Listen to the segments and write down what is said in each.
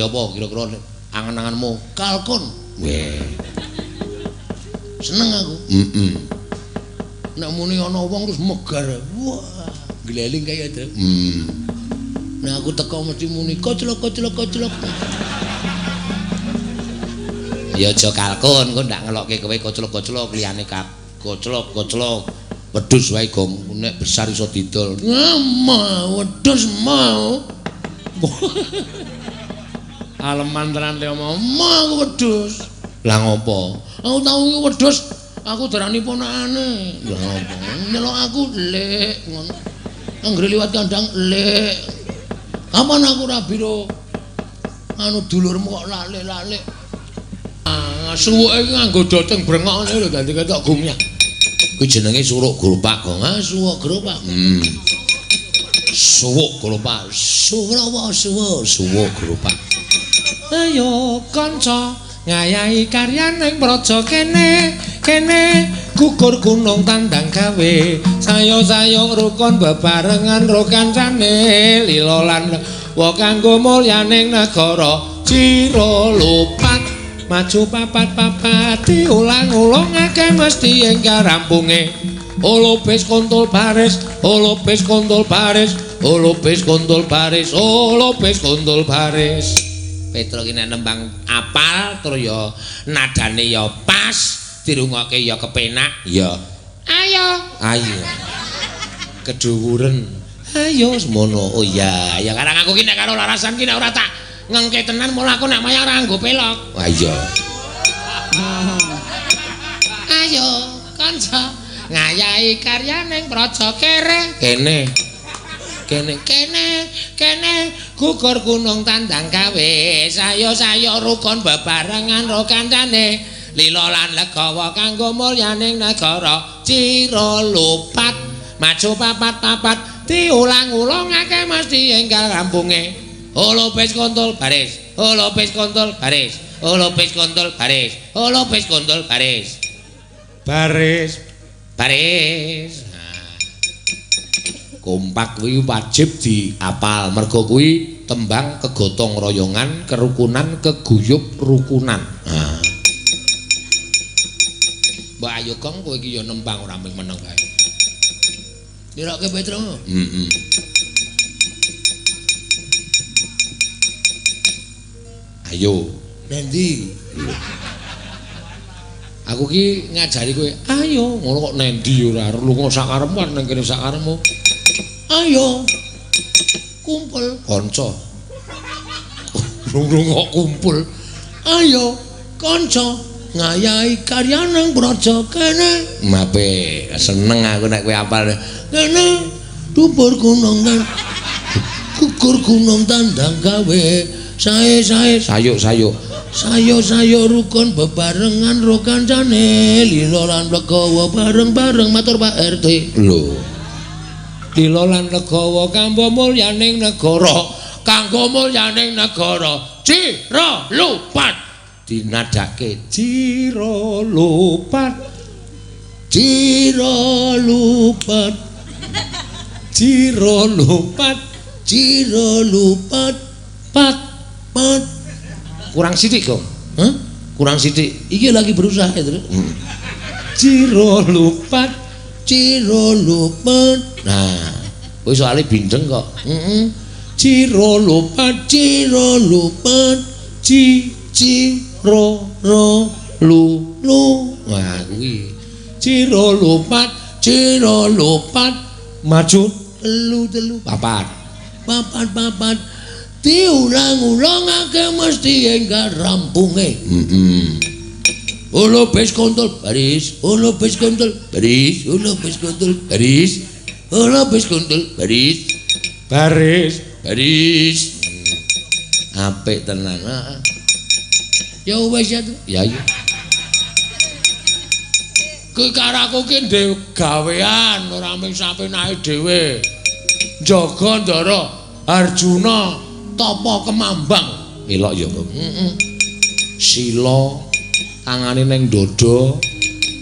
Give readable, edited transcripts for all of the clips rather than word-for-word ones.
apa kira-kira angan-anganmu? Kalkun. Weh. Seneng aku. Nek muni ana wong terus megar. Wah, gleling kaya itu. Nah aku teko mesti muni koclok. Ya aja kalkun, kok ndak ngelokke kowe koclok liyane koclok. Wedhus wae gong, nek besar iso didol. Mau wedhus mau. Aleman tenan le mau wedhus. Lah ngopo? Aku tau iki wedhus, aku darani ponakane. Lah ngopo? Nyelok aku lek ngono. Anggere liwat kandang lek. Kapan aku ra biro anu dulurmu kok lalik-lalik. Suwuke iki nganggo doteng brengok ngene lho dadi ketok gumyah. Kuwi jenenge suruk grupak kok. Suwuk grupak. Suwuk grupak. Suwuk grupak. Ayo kanca ngayahi karyan ning praja kene gugur gunung tandang gawe sayo-sayo rukun bebarengan ro kancane lila lan wa kanggo mulyaning negara cira lupat maju papat diulang-ulang akeh mesti enggal rampunge olopes kontol baris Petro ki nek nembang apal terus ya nadane ya pas dirungokke ya kepenak ya ayo keduwuren ayo semono oh ya karang aku ki nek karo larasan ki nek ora tak ngengke tenan mula aku nek mayang ora nggo pelok ayo kanca ngayahi karya ning praja kene gugur gunung tandang gawe sayo-sayo rukun bebarengan ro kancane lila lan legawa kanggo mulyaning negara cira lupat maju papat diulang-ulang akeh mesti enggal rampunge olopes kontol baris kompak kuwi wajib diapal mergo kuwi tembang kegotong royongan kerukunan keguyub rukunan. Mbak ayo Kong kowe iki ya nembang ora meneng kae. Nirokke Petro. Ayo. Nendi? Aku ki ngajari kowe, ayo ngono kok nendi ora lunga sakarepmu nang kene sakarepmu. Ayo kumpul kanca. Rung kok kumpul. Ayo kanca ngayahi karya nang praja kene. Mape seneng aku nek kowe apal. Kene dhuwur gunung kan. Gugur gunung tandang gawe. Sae sayo rukun bebarengan ro kancane lila lan legawa bareng-bareng matur Pak RT. Lho. Lila lan legawa kanggo mulyaning negara cira lupat dinadake cira lupat pat kurang sithik kok. Kurang sithik. Iki lagi berusaha terus. Cira lupat. Nah, kowe soalé bindeng kok. Cira lupat. Wah, kuwi. Cira lupat. Maju telu papat. Diulang-ulangake mesti enggal rampunge. Olopes kontol baris. Apik tenan. Ya wis ya. Ya. Kuwi karaku ki ndek gawean ora mung sapenake dhewe. Jaga ndara Arjuna Tapa Kemambang elok ya sila tangane ning dada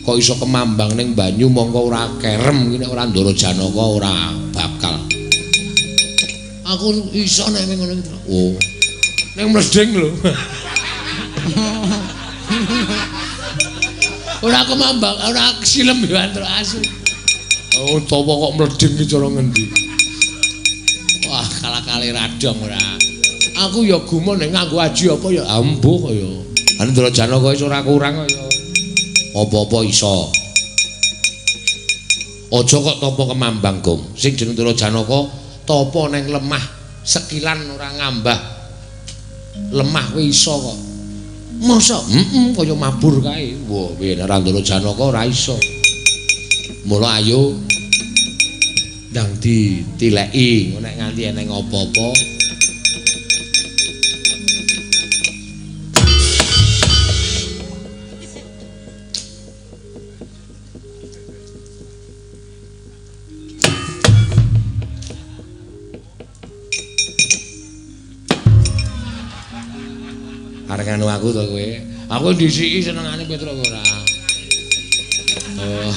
kok iso kemambang ning banyu mongko ora kerem iki nek ora ndara Janaka ora bakal aku iso nek ngono iki oh ning mleding lho. Ora kemambang, ora silem yo antro asu. Oh, topo kok mleding iki cara ngendi? Wah, kala-kali radong ora. Aku ya gumun nek nganggo aji apa ya ambuh kaya. Andra Janaka iso ora kurang kaya. Apa-apa iso. Aja kok topo kemambang, Gong. Sing jeneng Ndara Janaka topo ning lemah sekilan ora ngambah. Lemah kuwi iso kok. Masa? Kaya mabur kae. Wah, piye nek Ndara Janaka ora iso. Mula ayo ndang ditileki nek nganti eneng apa-apa. Arek anu aku to kowe. Aku disiki senengane Petruk ora. Oh.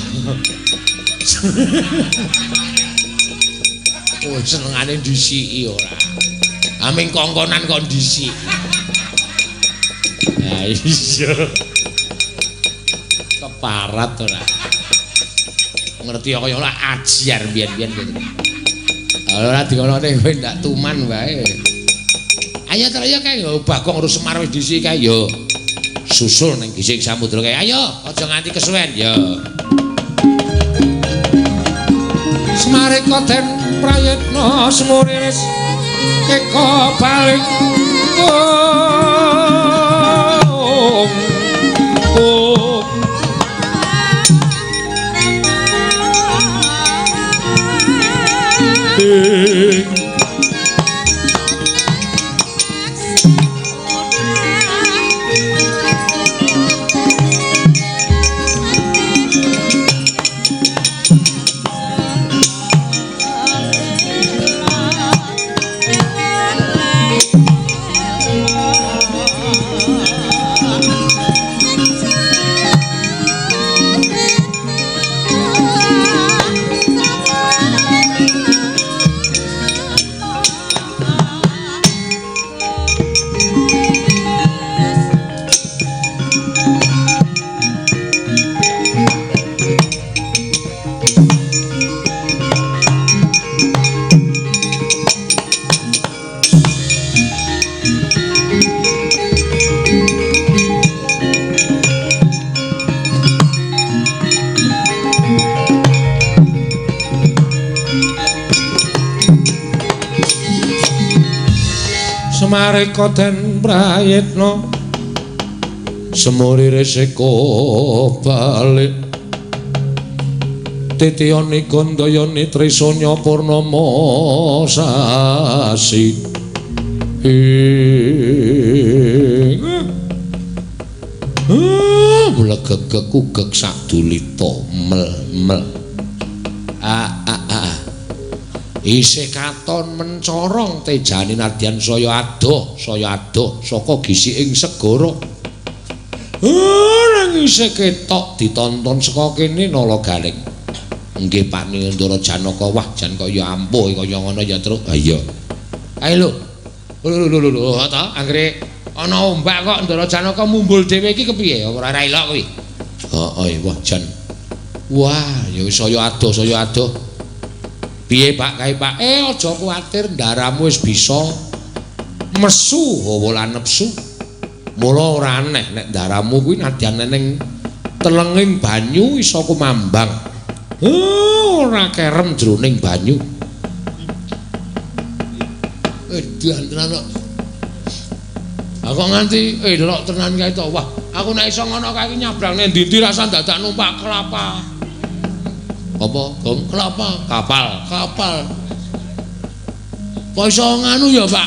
Oh, senengane disiki ora. Aming kongkonan kondisi. Ya iya. Keparat ora. Ngerti kaya ora ajar biyen-biyen gitu. Ora dikonone kowe ndak tuman wae. Ayo terus kae yo Bagong karo Semar wis disiki kae yo. Susul ning gisik samudra kae. Ayo, aja nganti kesuwen yo. Smareka den prayitna semuriris eka balik. Smareka den prayitna semuriris eka balik. Titiyane gandayane trisanya purnama sasi. Blegegek kugek sadulita mel-mel. Isih katon mencorong tejane nadyan saya adoh saka gisiking segara. Nang isih ketok ditonton saka kene nala galing. Nggih Pak Ndara Janaka, wah jan kaya ampuh kaya ngono ya Truk. Ha iya. Ayo lho ta anggere ana ombak kok Ndara Janaka mumbul dhewe iki kepiye? Ora elok kuwi. Heeh, wah jan. Wah, ya wis saya adoh. Piye Pak kae Pak? Aja kuwatir, ndaramu wis bisa mesu hawa lan nepsu. Mula ora aneh nek ndaramu kuwi nadyan ning telenging banyu iso kumambang. Ora kerem jroning banyu. Edan tenan kok. Aku nganti elok tenan kae to. Wah, aku nek iso ngono kae nyabrang ning ndi-ndi rasa dadak numpak kelapa. Apa? Gong kelapa, kapal. Kok iso nganu ya, Pak?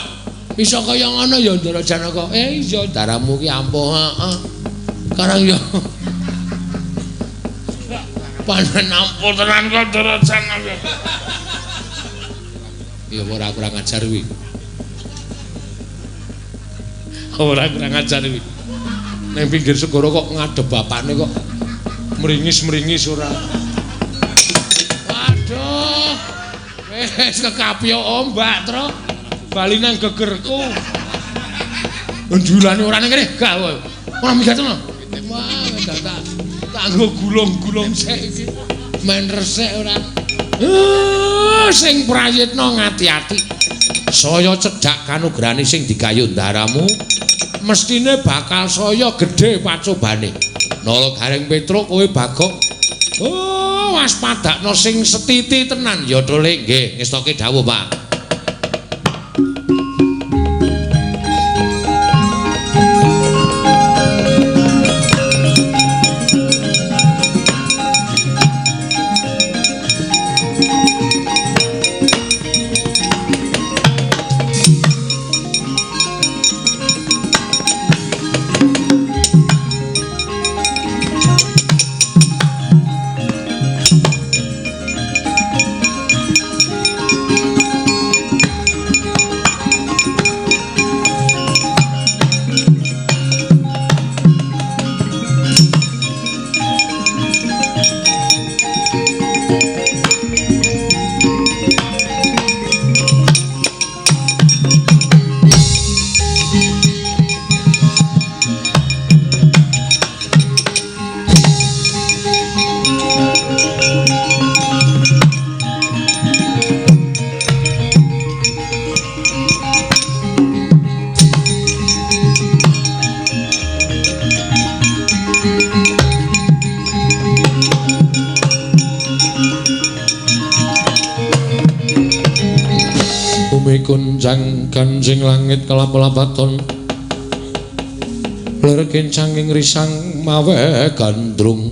Iso kaya ngono ya Ndara Janaka. Iya, daramu ki ampuh, heeh. Karang ya. Panen ampuh tenan kok Ndara Janaka. Ya ora kurang ajar kuwi. Ora kurang ajar kuwi. Ning pinggir segara kok ngadep bapakne kok meringis-meringis ora. Wis kekapyo ombak, Tru. Bali nang gegerku. Njulane ora ning kene, gak kowe. Ora migatono. Wah, dadak. Kanggo gulung-gulung sik iki. Men resik ora. Sing prayitna ngati-ati. Saya cedhak kanugrahane sing digayuh ndaramu, mestine bakal saya gedhe pacobane. Nala Garing Petruk kowe Bagong. Oh, waspadakno sing setiti tenan ya Dole. Nggih, ngestoke dawuh, Pak. Kunjang kanjing langit kelap-lapaton ler kencanging risang mawe gandrung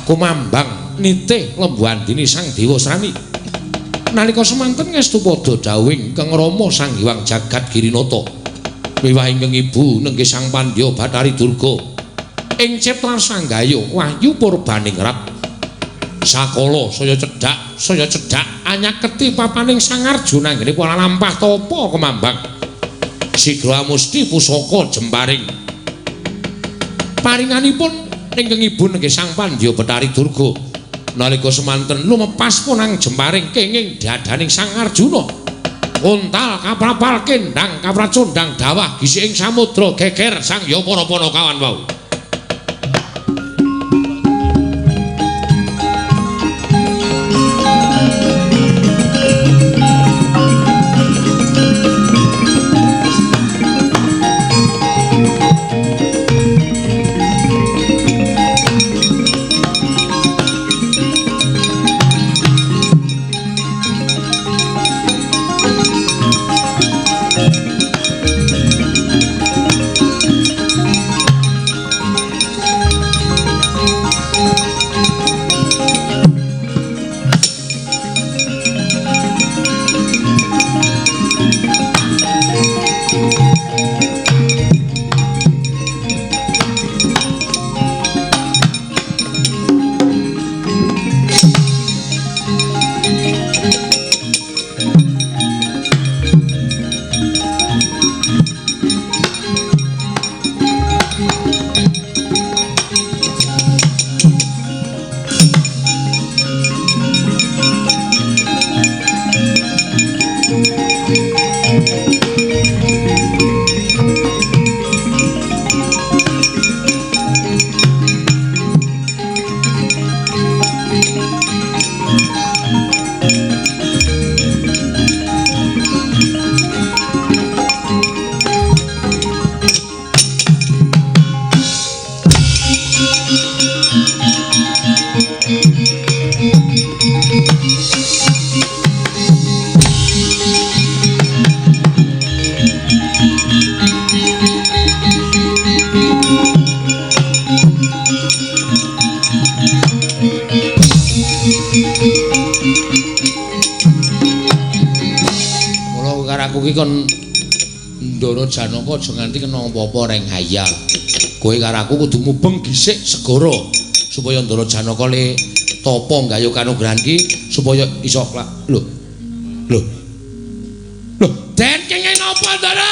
kumambang nitih lembuhan dini sang dewa srani nalika semanten ngestu padha dawing Kang Rama Sang Hyang Jagat Girinata miwah ingkang ibu nenggih Sang Pandya Bathari Durga ing cipta sanggaya wahyu purbaning rat sakala saya cedhak anyaketi papaning Sang Arjuna nggene pola lampah tapa kemambang sigra musti pusaka jemparing paringanipun ingkang ibu nenggih Sang Pandya Bathari Durga nalika semanten lumepas punang jemparing kenging dadaning Sang Arjuna untal kaprapal kendang kapracondang dawah gisi ing samudra geger sang ya para-para kawan wau. Kuwi kon Ndara Janaka aja nganti kena apa-apa reng hayal. Kowe karo aku kudu mubeng gisik segara supaya Ndara Janaka le tapa nggayuh kanugrahan iki supaya iso lho. Den kenging apa Ndara?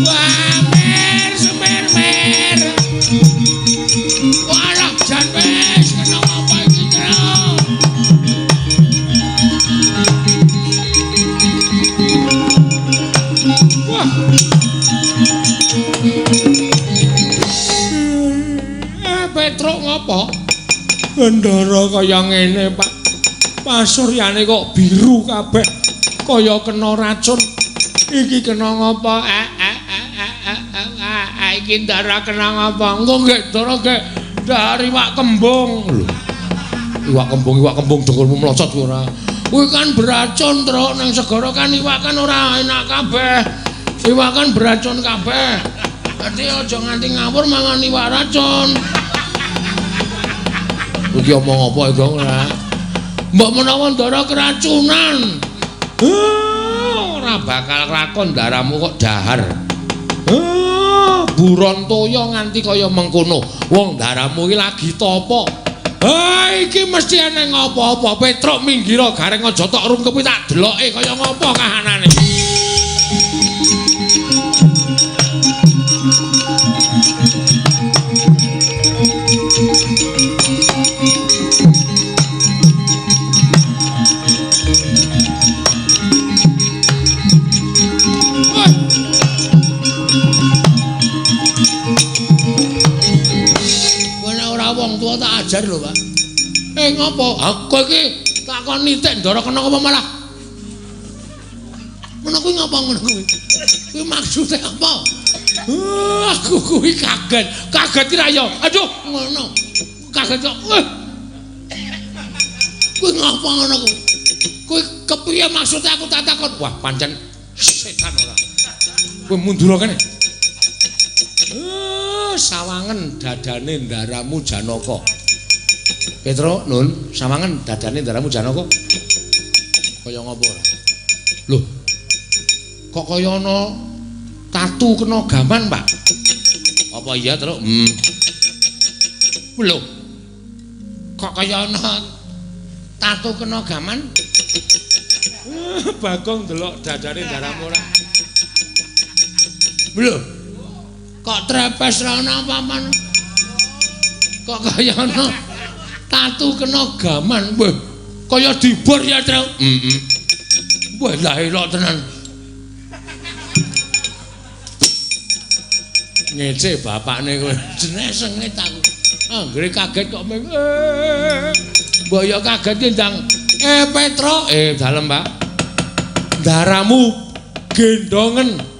Wah, mer. Walah jan wis kena apa iki, Ndara? Ndara kaya ngene, Pak. Pasuryane kok biru kabeh. Kaya kena racun. Iki kena ngapa? Iki Ndara kena ngapa? Engko nggih Ndara nggih dahar iwak kembung. Lho. Iwak kembung dengkulmu mlocot ora. Kuwi kan beracun, Truk. Nang segara kan iwak kan ora enak kabeh. Iwak kan beracun kabeh. Dadi aja nganti ngawur mangan iwak racun. Iki omong apa iki ora? Mbok menawa Ndara keracunan. Ora bakal lakon Ndaramu kok dahar. Buron toya nganti kaya mengkono. Wong Ndaramu iki lagi topo. Iki mesti ana ngopo-opo. Petruk minggir gareng aja tok rungkepi tak deloke kaya ngopo kahanane. Wong tua tak ajar lho, Pak. Ngopo? Kowe iki takon nitik Ndara kena apa malah? Ngono kuwi ngapa ngono kuwi? Kuwi maksude apa? Aku kuwi kaget. Kaget ira ya. Aduh, ngono. Kaget kok. Kuwi ngapa ngono kuwi? Kuwi kepiye maksude aku tak takon? Wah, pancen setan ora. Kowe mundur kene. Sawangen dadane Ndaramu Janaka. Petruk, Nun, sawangen dadane Ndaramu Janaka. Kaya ngopo ora? Lho. Kok kaya ana tatu kena gaman, Pak? Apa iya, Truk? Lho. Kok kaya ana tatu kena gaman? Bagong delok dadane Ndaramu ora. Lho. Kok trepes ra ana apa-apa. Kok kaya ana tatu kena gaman. Wah, kaya dibor ya, Truk. Wah, la elok tenan. Ngece bapakne kowe. Jenesenge aku. Anggere kaget kok meng. Mbok ya kaget ndang. Petruk, dalem, Pak. Ndaramu gendongen.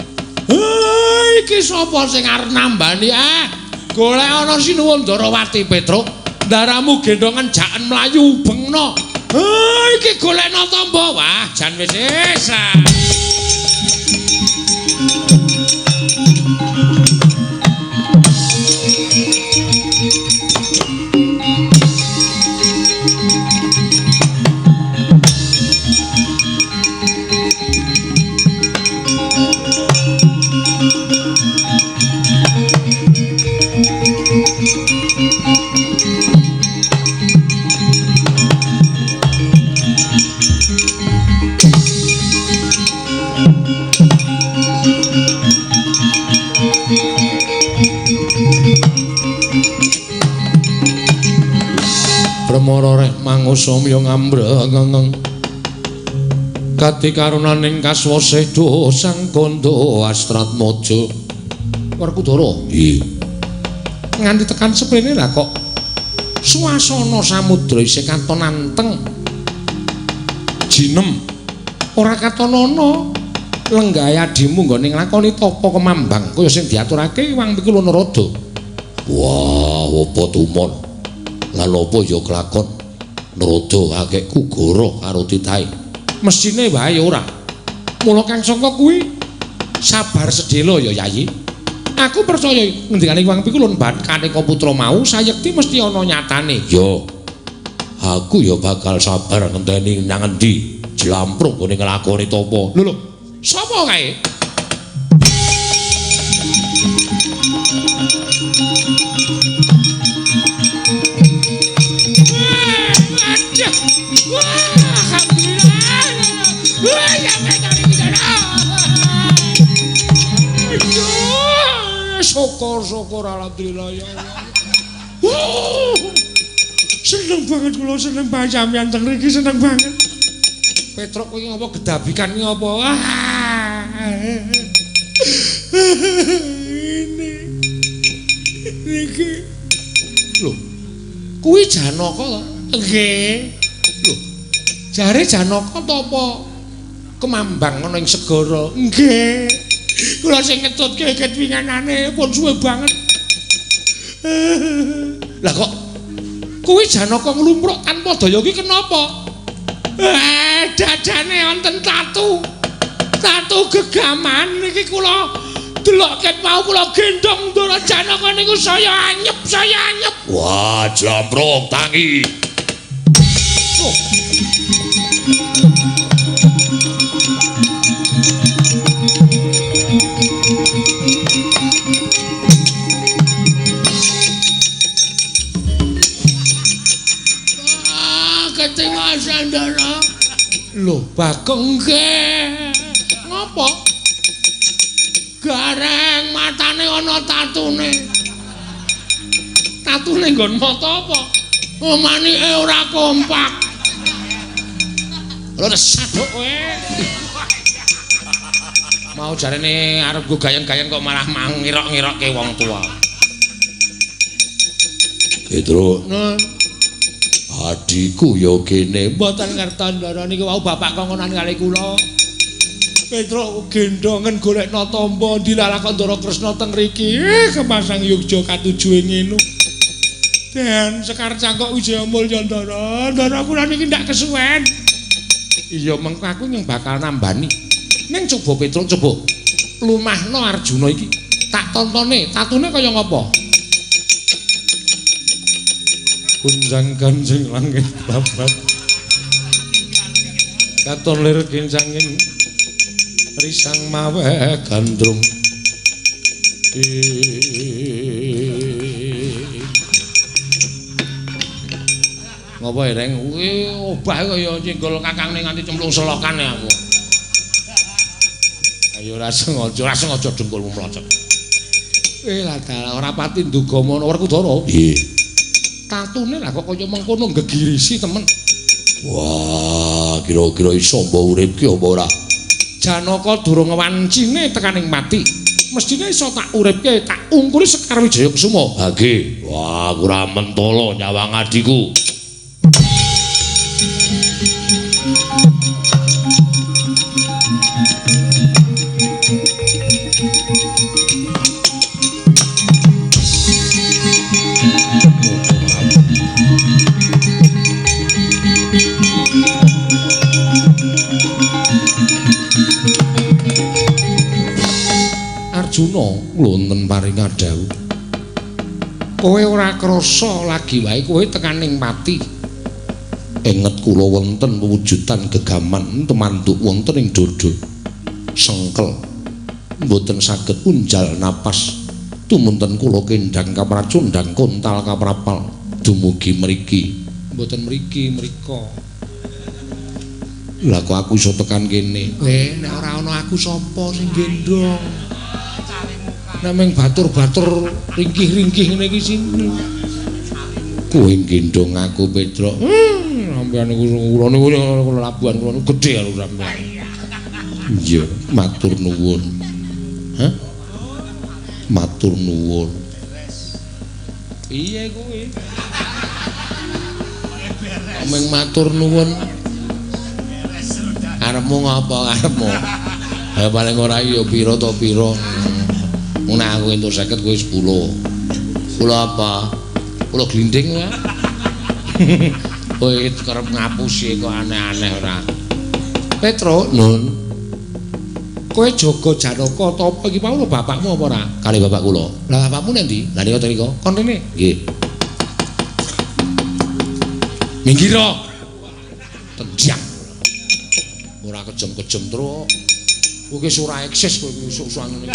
Iki sapa sing arep nambani? Golek ana Sinuwun Ndarawati, Petruk. Ndaramu gendongan jaken mlayu bengno. Iki golekno tamba. Wah, jan wis Pramara rek mangusaya ngambreng kati karunaning kaswasih dosang kandha Astratmaja Werkudara. Nganti tekan seprene lah kok swasana samudra isih katon anteng jinem ora katon ana lenggah adimu nggone nglakoni tapa kemambang kaya sing diaturake Wang Pikul Narada. Wah, apa tumon lan apa ya kelakon Narada akeh kugara karo titahe. Mesine wae ora. Mula kang sangka kuwi sabar sedhela ya Yayi. Aku percaya ngendikane Wang Pikulun bakane putra mau sayekti mesti ana nyatane. Ya. Aku ya bakal sabar ngenteni nang endi jlampruk gone nglakoni tapa. Lho, sapa kae? Syukur alhamdulillah ya Allah. Seneng banget kula, seneng banget sampeyan teng mriki, seneng banget. Petruk kowe ngapa gedabikan iki ngapa? Ini. Niki. Lho. Kuwi Janaka to? Nggih. Lho. Jare Janaka to apa kemambang ana ing segara? Nggih. Kula sing ngetutke ketwinganane pun suwe banget. Lah kok kuwi Janaka nglumpruk tanpa daya ki kenapa? Dadane wonten tatu. Tatu gegaman niki kula delok ket mau kula gendong Ndara Janaka niku saya anyep. Wah, jambrong tangi. Oh. Ketingal Sandara. Lho, Bagong nggih. Ngopo? Gareng matane ana tatune. Tatune nggon mata apa? Manike ora kompak. Lho saduk kowe. Mau jarene arep go gayeng-gayeng kok malah ngirok-ngirokke wong tua. Petro. Nah. Adiku ya kene. Mboten ngertos Ndara niki wau bapak kongonan kali kula. Petro gendongen golekna tamba dilalah kok Ndara Kresna teng mriki. Kemasang Yogya katujuhe ngene. Dan Sekar Cangkok Wijaya Mulya Ndara. Ndara kula niki ndak kesuwen. Iya mengko aku yang bakal nambani. Ning coba Petro coba lumahno Arjuna iki. Tak tontone, tatune kaya ngapa? Kunjang Kanjeng Langit Babat katon lir kincanging risang mawe gandrung ngapa reng kuwi obah kaya nyenggol kakangne nganti cemplung selokane aku ayo ora sengaja dengkulmu mlocot lah ora pati nduga mono Werkudara Nggih. Tatune lah kok kaya mengkono gegirisi temen. Wah, kira-kira iso mbok urip ki apa ora? Janaka durung wancine tekaning mati. Mestine iso tak uripke, tak ungkuli Sekar Wijaya Kusuma. Ha nggih. Wah, ora mentolo nyawang adiku. Arjuna wonten paring adhawu. Kowe ora krasa lagi wae kowe tekaning pati. Enget kula wonten pewujudan gegaman temanduk wonten ing dada. Sengkel mboten saged unjal napas. Tumunten kula kendhang kapracundhang kontal kaprapal dumugi mriki. Mboten mriki mrika. Lah kok aku iso tekan kene? Nek ora ana aku sapa sing gendong? Nameng batur-batur ringkih-ringkih ngene iki sini. Kowe gendong aku Petro. Sampeyan niku kula niku labuhan kula niku gedhe karo sampeyan. Iya, matur nuwun. Hah? Matur nuwun. Piye kowe? Meng matur nuwun. Arepmu ngapa arepmu? Ha paling ora ya pira to pira. Nek aku entuk 50 kowe 10. Kula apa? Kula glinding ya. Kowe kerep ngapusi kok aneh-aneh ora. Petro, Nun. Kowe jaga Janaka ta apa iki mau bapakmu apa ora? Kali bapak kula. Lah bapakmu nek ndi? Lah nika mriko. Kon rene. Nggih. Minggiro. Tenjang. Ora kejem-kejem terus. Kowe ki ora eksis kowe susah ngene.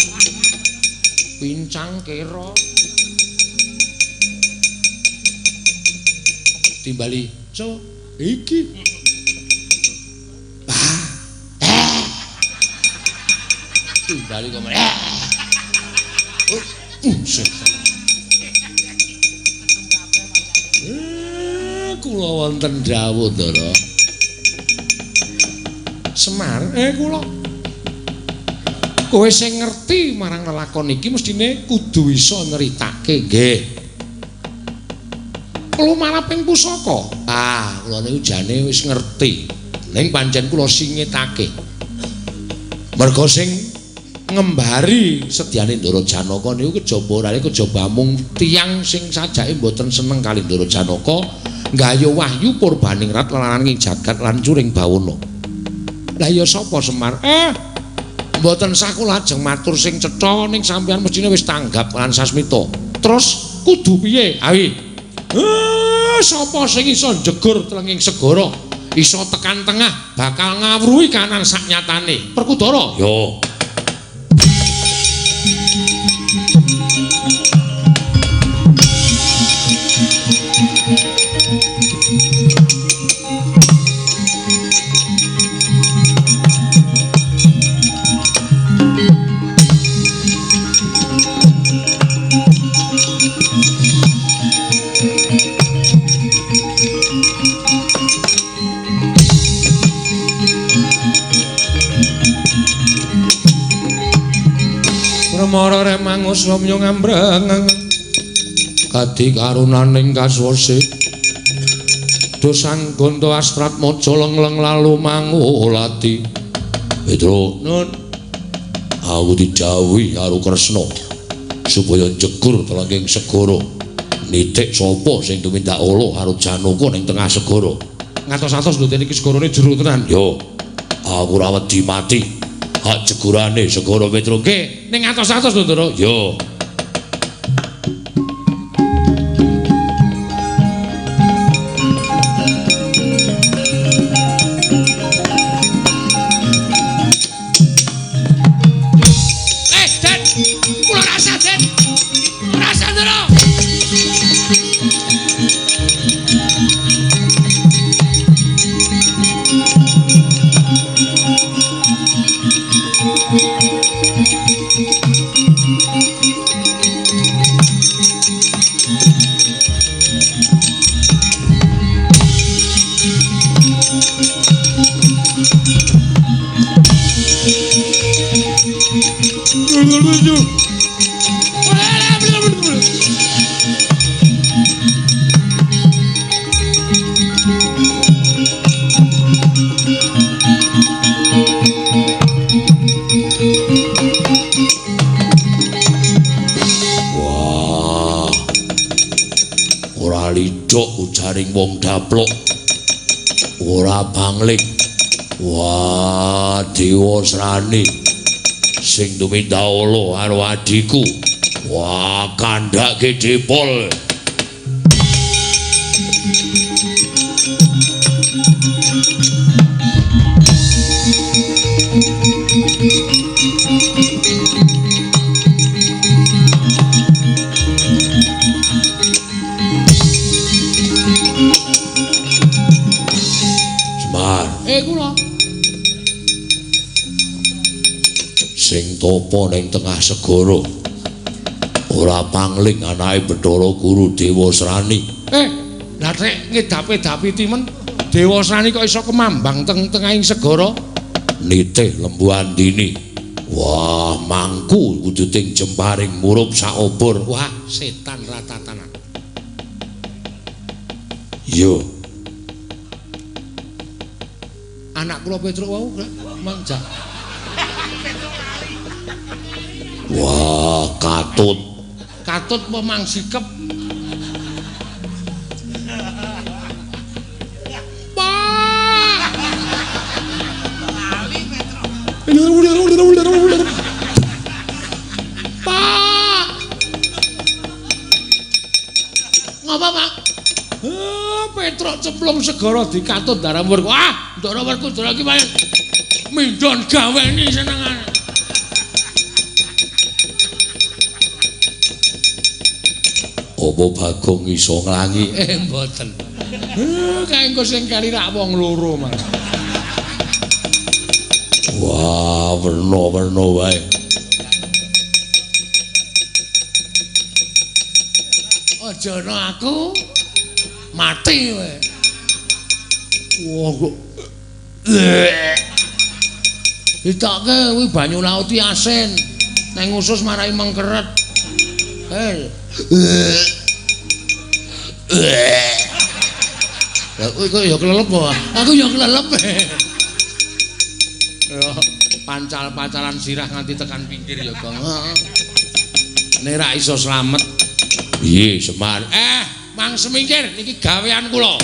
Pincang kira. Timbali. So, iki. Timbali kok meneh. Kula wonten dawuh Ndara. Semar, kula. Kowe sing ngerti marang lelakon iki mestine kudu iso nyeritake, nggih. lumaraping pusaka. Ah, kula niku jane wis ngerti. Ning pancen kula singetake. Merga sing ngembari sedyane Ndara Janaka niku kejaba rale kejaba mung tiyang sing sajake mboten seneng kali Ndara Janaka, nggayuh wahyu purbaning rat lan ing jagat lan curing bawana. Lah ya sapa Semar? Mboten sah kula ajeng matur sing cetha ning sampeyan mestine wis tanggap lan sasmita. Terus kudu piye? Awi. Sapa sing iso jegur telenging segara, iso tekan tengah, bakal ngawruhi kanan saknyatane. Perkudara. Yo. Mara remangus samya ngambreng kadi karunaning kaswase dosang gondo astrat maja lengleng lalu mangulati. Petro, nun aku didhawuhi karo Kresna supaya jegur telenging segara. Nitik sapa sing tumindak ala karo Janaka ning tengah segara. Ngatos-atos lho niki segarane jero tenan. Yo, aku ora wedi mati. Hak jegurane segara Petro. Nggih, ning atos-atos lho, Ndara. Yo. Den, kula rasa, Den. Rasa, Ndara. Ujaring wong daplok ora bangling. Wah, Dewa Srani sing tumindak ala karo adiku. Wah, kandhake depol. Kula sing topo ning tengah segara ora pangling anake Bathara Guru Dewa Srani. Lah nek ngedapi-dapi timen Dewa Srani kok iso kemambang teng-tengahing segara? Nitih Lembu Andini. Wah, mangku kudu ting jemparing murup sak obor. Wah, setan ratatanan. Yo. Anak kula Petruk wau manjak. Wah, katut. Katut apa mang sikep? Pak. Pak. Ngapa, Pak? Petruk cemplung segara dikatut darah murku. Ah, ndara werku ndara iki pancen mindhon gaweni senengane. Apa Bagong iso nglangi? Mboten. Kaenggo sing kali rak wong loro malah. Wah, werna-werna wae. Aja ana aku mati wae. Wah kok ditokke kuwi banyu laut iki asin. Nang usus marai mengkeret. Lah kowe ya kelelep kok. Aku ya kelelep. Ya pancal-pancalan sirah nganti tekan pinggir ya, Gong. Nek ra iso slamet. Piye, Semar? Mang semingkir niki gawean kula.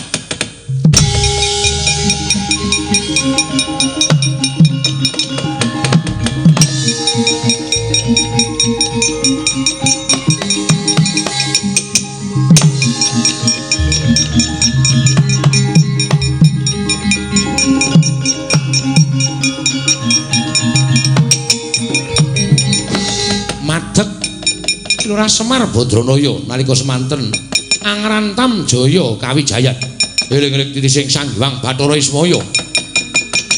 Lurah Semar Badranaya nalika semanten Angrantam Jaya Kawijayan eling-eling titising Sang Hyang Bathara Ismaya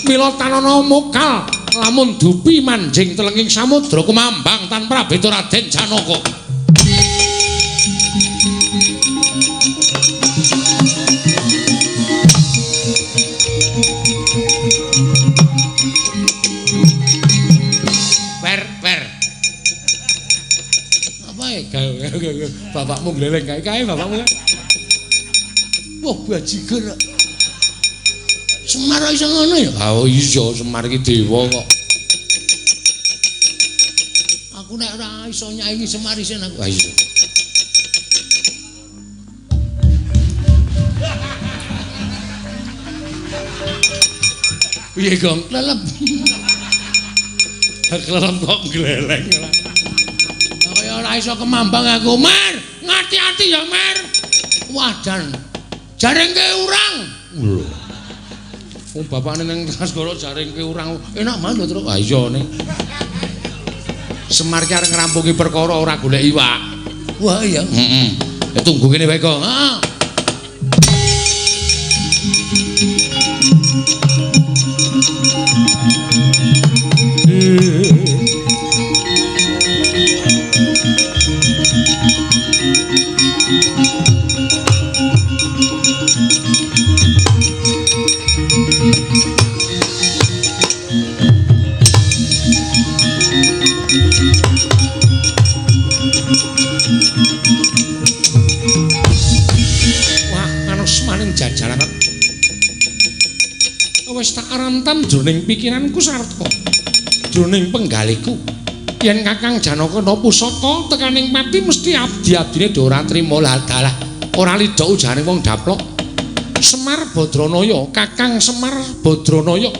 mila tanana mokal lamun dupi manjing telenging samudra kumambang tanpa beda Raden Janaka bapakmu gleleng kae bapakmu. Wah, bajigur. Semar iso ngono ya? Oh iya, Semar iki dewa kok. Aku nek ora iso nyanyi Semar isen aku. Ah iya. Piye, Gong? Lelep. Kelelep kok gleleng. Ora iso kemambang aku, Mar. Ngati-ati ya, Mar. Wadan. Jaringke urang. Lho. Wong bapakne ning Trasgara jaringke urang. Enak manut, Tru. Ah iya ning. Semar ki arep ngrampungi perkara ora golek iwak. Wah iya. Heeh. Tunggu kene wae, Kong. Heeh. Jajaran wis tak arantam jroning pikiranku sarta jroning penggaliku yen Kakang Janaka napa pusaka tekaning pati mesti abdi-abdine ora trima dalah ora lidha ujane wong daplok Semar Badranaya Kakang Semar Badranaya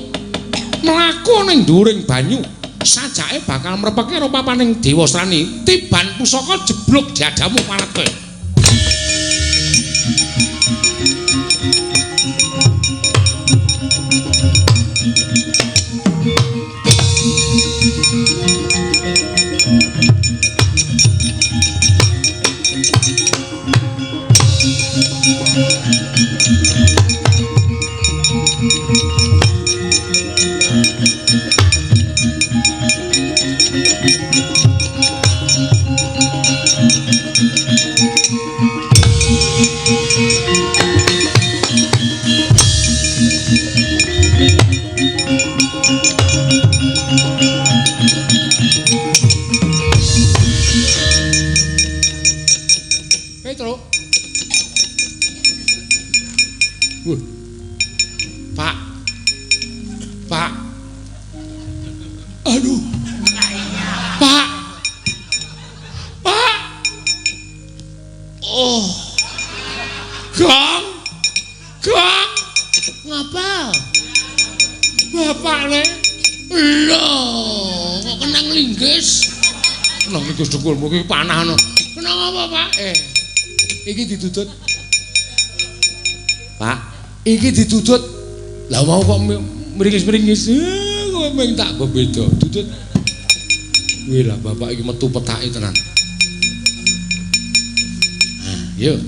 mlaku ning dhuwuring banyu sajake bakal mrepeke karo papaning Dewa Srani tiban pusaka jeblok diadamu paratke. Pak. Aduh. Pak. Oh. Gong. Ngapa? Bapak le. Loh, kok kenang linggis? Kenang linggis dengkulmu ki panah no. Kenang apa, Pak? Iki ditutut. Pak, iki ditutut. Lah mau kok meringis-meringis. Kok meng tak beda. Tutut. Wih lah bapak iki metu petake tenan. Nah, yuk.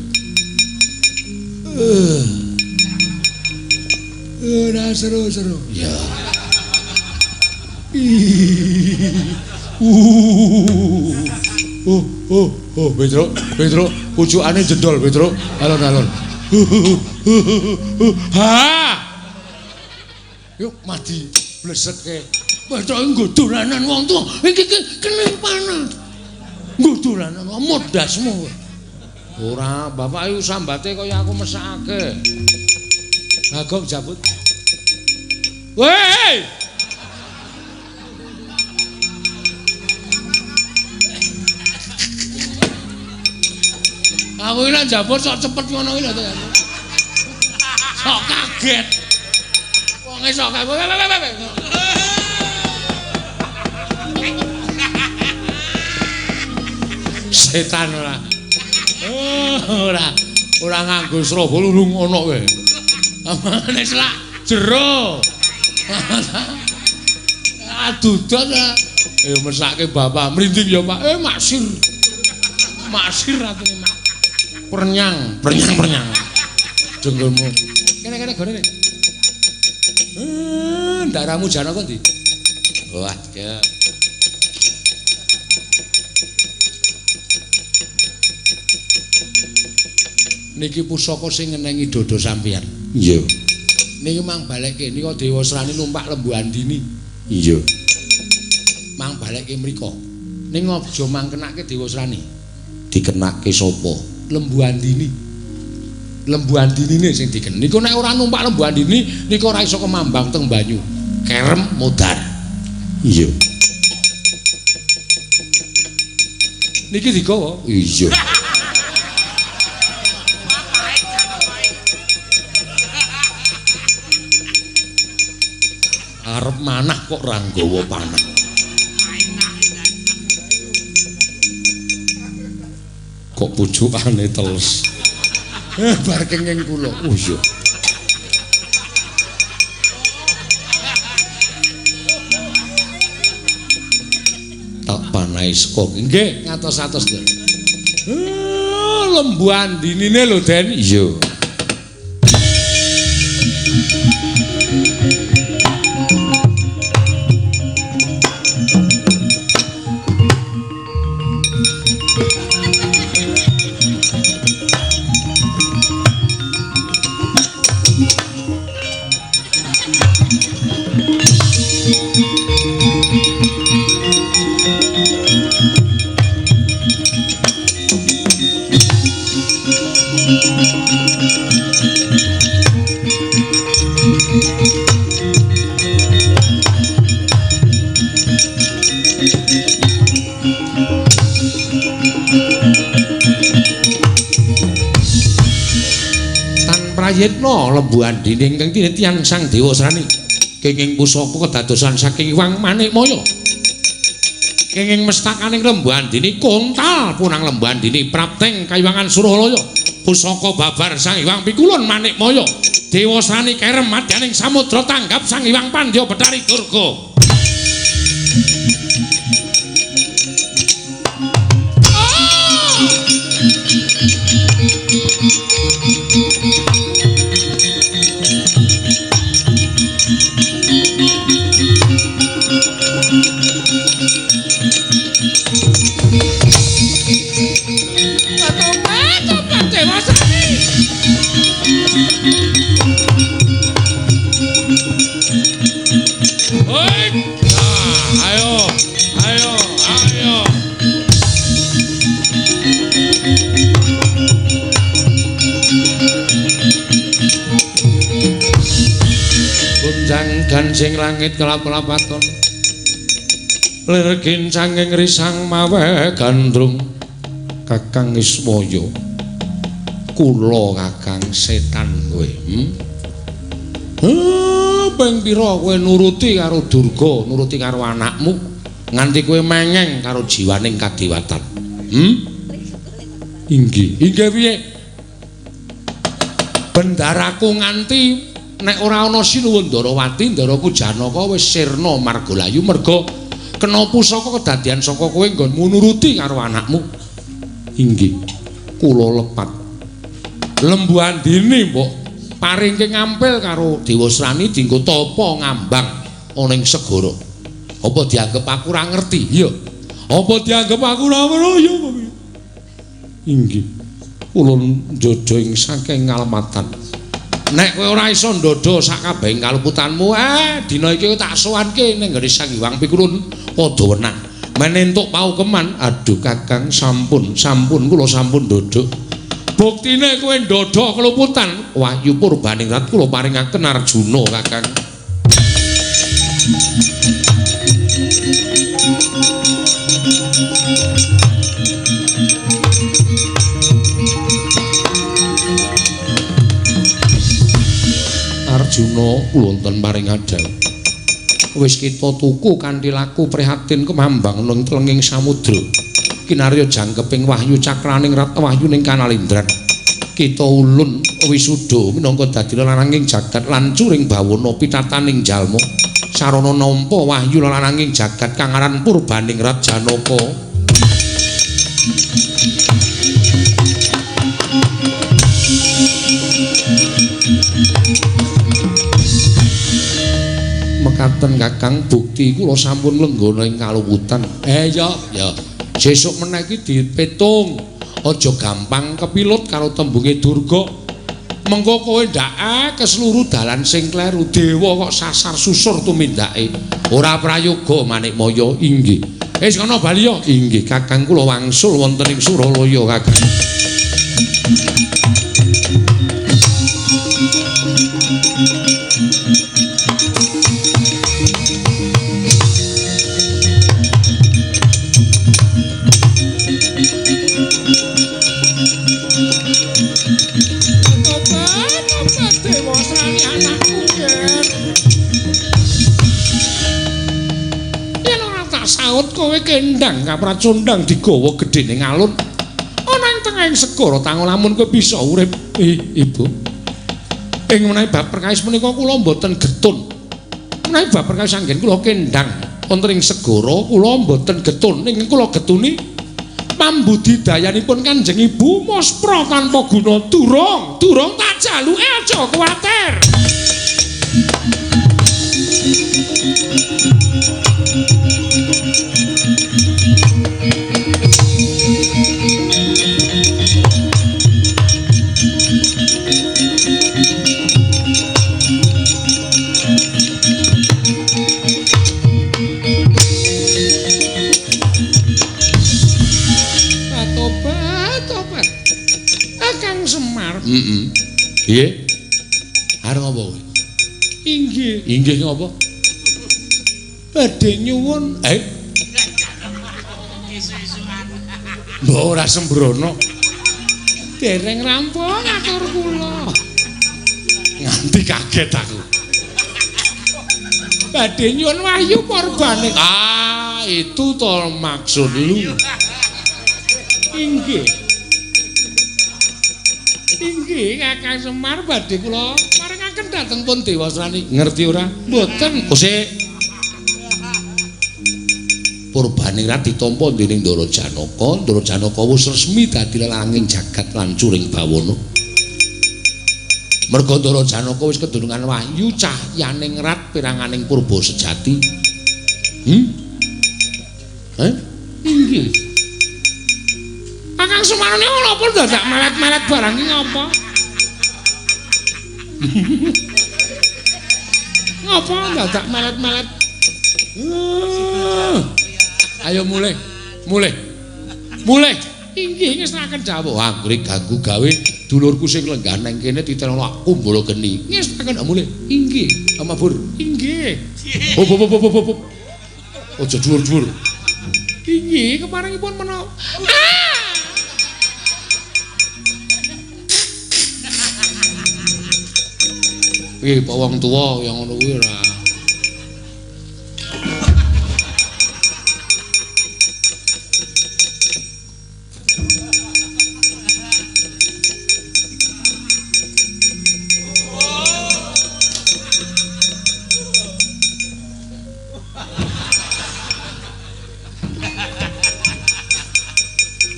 Ora seru-seru. Ya. Petro, pucukane jendol, Petro. Alon-alon. Ha! Yuk mati bleseke. Petro nggo dolanan wong tuwa. Iki kene panah. Nggo dolanan modasmu. Ora, bapak iku sambate kaya aku mesake. Bagong jabut. Woi! Aku iki nek jabut sok cepet ngono iki lho. Sok kaget. Wong sok kaget. Setan ora. Ora nganggo sraba lulung ngono kowe. Amane selak jero. Adudot ya. Mesake bapak mrinding ya Pak. Maksir. Maksir atine Mak. Pernyang. Jenggolmu. Kene gorene. Darahmu jana kok ndi? Wah, ya. Niki pusaka sing ngenengi dodo sampeyan. Iya. Niki mang balekke nika Dewa Srani numpak Lembu Andini. Iya. Mang balekke mriko. Ning aja mangkenake Dewa Srani. Dikenake sapa? Lembu Andini. Lembu Andinine sing diken. Niku nek ora numpak Lembu Andini nika ora iso kemambang teng banyu. Kerem modar. Iya. Niki digawa? Iya. Arep manah kok ora nggawa panah. Kok pujukane teles. Bar kenging kula. Oh iya. Tak panahi saka. Nggih, ngatos-atos, Dik. Lembu Andinine lho, Den. Iya. Prayitna Lembu Andini ingkang tinitian Sang Dewa Srani kenging pusaka kedadosan saking Iwang Manikmaya. Kenging mestakaning Lembu Andini kontal punang Lembu Andini prapteng Kayuwangan Suralaya. Pusaka babar Sang Iwang Pikulun Manikmaya. Dewa Srani kerem madyaning samudra tanggap Sang Iwang Pandya Betari Durga. Gancing langit kelap-kelapaton lir gincanging risang mawe gandrung Kakang Ismaya kula Kakang setan kowe ping pira kowe nuruti karo Durga nuruti karo anakmu nganti kowe mengeng karo jiwaning kadewatan inggih piye bendaraku nganti nek ora ana Sinuwun Ndarawati Ndaraku Janaka wis sirna margalayu merga kena pusaka kedadian saka kowe nggonmu nuruti karo anakmu. Inggih, kula lepat. Lembu Andini mbok paringke ngampil karo Dewa Srani dienggo tapa ngambang ana ing segara. Apa dianggep aku ora ngerti? Ya. Apa dianggep aku ora weruh? Ya. Inggih. Kula njodo ing saking ngalematan. Nek kowe ora iso ndodo sak kabehing kaluputanmu, dina iki tak sowanke ning nggone Sang Hyang Pikulun padha wenang. Men entuk paukeman, aduh Kakang sampun kula sampun ndodok. Buktine kowe ndodho keluputan. Wahyu Purbaningrat kula paringaken Arjuna, Kakang. Arjuna kula wonten paringadan. Wis kita tuku kanthi laku prihatin kemambang ning telenging samudra. Kinarya jangkeping wahyu cakraning rat wahyu ning Kanalindran. Kita ulun wisuda minangka dadi lananging jagat lan curing bawana pitataning jalma. Sarana nampa wahyu lananging jagat kang aran Purbaningrat Janaka. Mekaten Kakang, bukti kula sampun lenggana ing kaluputan. Ya. Sesuk meneh iki dipetung. Aja gampang kepilut karo tembunge Durga. Mengko kowe ndak keseluruh dalan sing kleru. Dewa kok sasar susur tumindake. Ora prayoga Manikmaya. Inggih. Wis kana bali ya. Inggih, Kakang kula wangsul wonten ing Suralaya, Kakang. Kowe kendang kapracundang digawa gedhe ning alun ana ing tengahing segara tango lamun kowe bisa urip. Ibu, ing menawi bab perkawis menika kula mboten getun. Menawi bab perkawis anggen kula kendang wonten ing segara kula mboten getun. Ning kula getuni pambudidayanipun Kanjeng Ibu Mospra tanpa guna. Durung tak jaluke aja kuwatir. Piye? Arep apa kowe? Inggih. Inggih ngapa? Badhe nyuwun. Mbok ora sembrono. Dereng rampung atur kula. Nganti kaget aku. Badhe nyuwun wahyu Purbaningrat. Itu to maksud lu. Inggih. Inggih, Kakang Semar badhe kula maringaken dhateng pun Dewasrani. Ngerti ora? Mboten. Kose Purbaningrat ditampa dening Ndara Janaka. Ndara Janaka wis resmi dadi lananging jagat lan curing bawana. Merga Ndara Janaka wis kedunungan wahyu cahyaning rat piranganing purba sejati. Inggih. Kakang Sumarane napa dadak melet-melet barang iki ngapa? Ngapa dadak melet-melet? Ayo mulih. Inggih ngestaken dawuh. Anggrik ganggu gawe dulurku sing lenggah nang kene ditelokno aku mbolo geni. Ngestaken mulih. Inggih, Amabur. Inggih. Hop. Aja dhuwur-dhuwur. Inggih, keparengipun menawa. Iki pak wong tuwa yang ngono kuwi ora.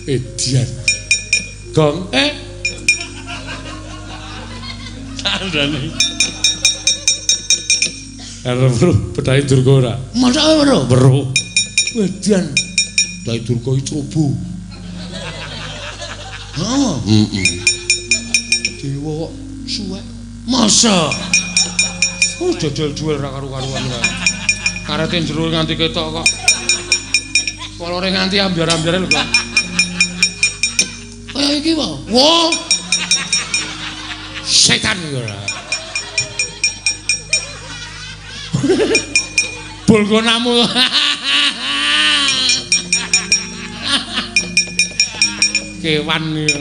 Edian. Gong Sandane. Arep Bedhahi Durga ora? Masa weruh? Weruh. Edian. Bedhahi Durga iki Cobo. Dewa kok suwek. Masa? Jajal jual ra karu-karuan kae. Karete jero nganti ketok kok. Kolore nganti ambyar-ambyare lho kok. Kaya iki wae. Wah, setan ora. Bulgonamu. Kewan ya.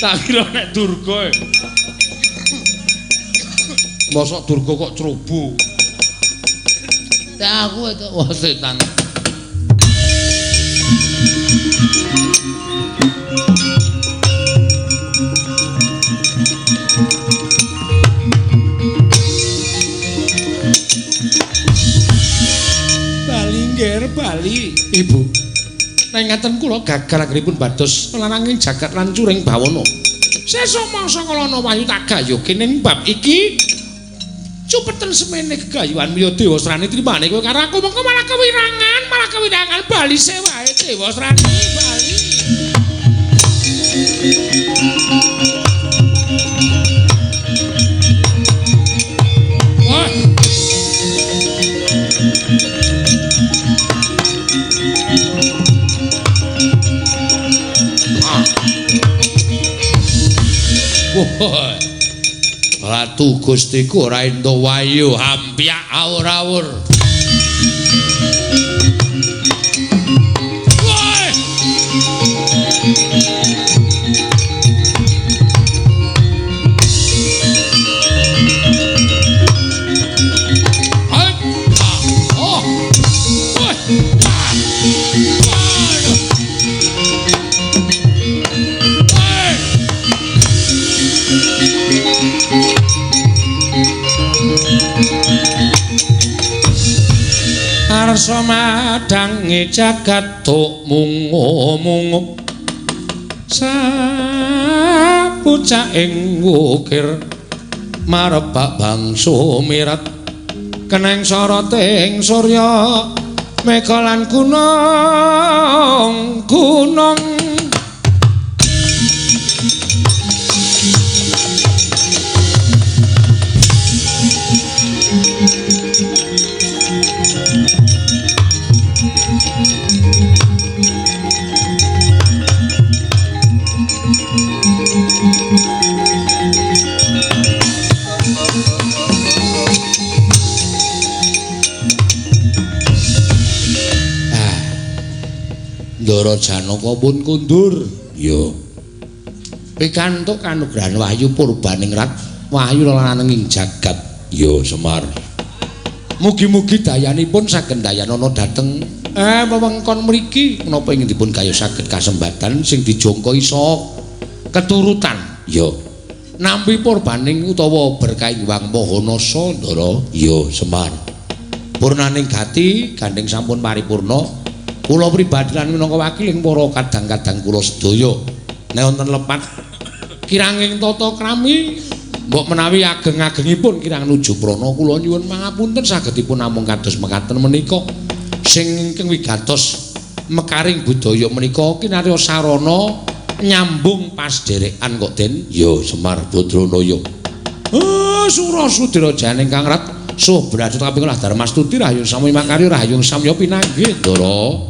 Tak kira nek Durga. Mosok Durga kok cerobo. Ya aku itu wah setan. Bali ngger Bali, Ibu. Nang ngaten kula gagal anggenipun bados lananging jagat lan curing bawana. Sesuk mangsa kala ana wayu tak gayuke ning bab iki. Cupeten semene gegayuhan miya Dewasrani trimane kowe karo aku mengko malah kewirangan Bali sewae Dewasrani Bali. Wah. Wah. Ratu Gustiku ora ento wayu hampyak awur-awur. Woi. Arsa madange jagat tok mungu-mungu sapucaking wukir marebak bangsa mirat keneng soroting surya mega lan gunung Ndara Janaka pun kundur. Ya. Pikantuk kanugrahan wahyu purbaningrat wahyu lananging jagat. Ya Semar. Mugi-mugi dayanipun saged dayanana dhateng wewengkon mriki menapa ingin dipun gayuh saged kasembatan sing dijangka isa keturutan. Ya. Nampi purbaning utawa berkahing Wang Mahanasa Ndara. Ya Semar. Purnaning gati gandeng sampun paripurna. Kula pribadi lan minangka wakiling para kadang-kadang kula sedaya nek wonten lepat kiranging tata krami mbok menawi ageng-agengipun kirang nuju prana kula nyuwun pangapunten sagedipun namung kados mekaten menika sing ingkang wigatos mekaring budaya menika kinarya sarana nyambung pasderekan kok Den ya Semar Badranaya. Surasudira janing Kang Rat suh berajut kaping Darmastuti rahayu sami makarya rahayu samya pinanggih Ndara.